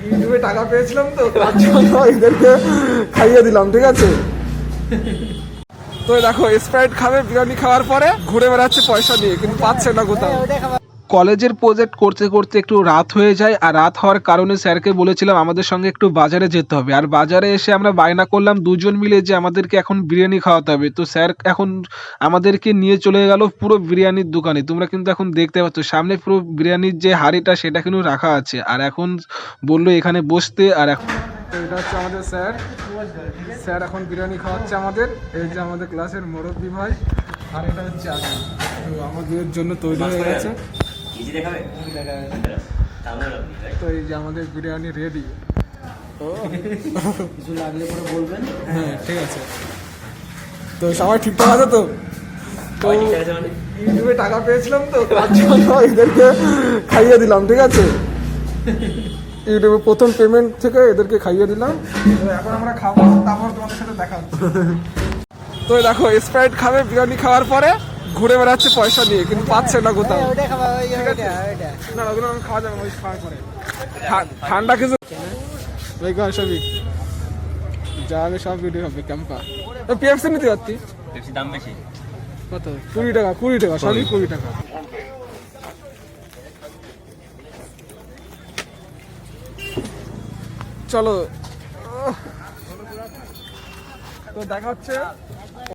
ইউটিউবে টাকা পেয়েছিলাম তো তার জন্য এদেরকে খাইয়ে দিলাম, ঠিক আছে? তো দেখো স্প্রাইট খাবে, বিরিয়ানি খাওয়ার পরে ঘুরে বেড়াচ্ছে পয়সা নিয়ে, কিন্তু পাচ্ছে না কোথাও। কলেজের প্রজেক্ট করতে করতে একটু রাত হয়ে যায়, আর রাত হওয়ার কারণে স্যারকে বলেছিলাম আমাদের সঙ্গে একটু বাজারে যেতে হবে। আর বাজারে এসে আমরা বায়না করলাম দুজন মিলে যে আমাদেরকে এখন বিরিয়ানি খাওয়াতে হবে। তো স্যার এখন আমাদেরকে নিয়ে চলে গেল পুরো বিরিয়ানির দোকানে। তোমরা কিন্তু এখন দেখতে পাচ্ছ সামনে পুরো বিরিয়ানির যে হাঁড়িটা সেটা কিন্তু রাখা আছে, আর এখন বললো এখানে বসতে। আর এখন তো এটা হচ্ছে আমাদের স্যার। স্যার এখন বিরিয়ানি খাওয়াচ্ছে আমাদের। এই যে আমাদের ক্লাসের মুরব্বি ভাই, আর এটা হচ্ছে আমি। তো আমাদের জন্য তৈরি হয়ে গেছে। তো এই যে আমাদের বিরিয়ানি রেডি। কিছু লাগলে পরে বলবেন। হ্যাঁ ঠিক আছে। তো সবাই ঠিকঠাক আছে তো? তো ইউটিউবে টাকা পেয়েছিলাম তো তার জন্য এদেরকে খাইয়ে দিলাম, ঠিক আছে? ইউটিউবে প্রথম পেমেন্ট থেকে এদেরকে খাইয়ে দিলাম। তো এখন আমরা খাবো, তারপর তোমাদের সাথে দেখা হচ্ছে। তো দেখো স্প্রাইট খাবে, বিরিয়ানি খাওয়ার পরে ঘুরে বেড়াচ্ছে পয়সা নিয়ে, কিন্তু পাচ্ছে না কোথাও। না ওগুলো আমি খাওয়া যাবে, ওই খাওয়ার পরে ঠান্ডা কিছু সবই যাবে, সব ভিডিও হবে। ক্যাম্পা পিএফসি নিতে পারতি, দাম বেশি। কত? 20 টাকা, 20 টাকা, সবই 20 টাকা। চলো, তো দেখা হচ্ছে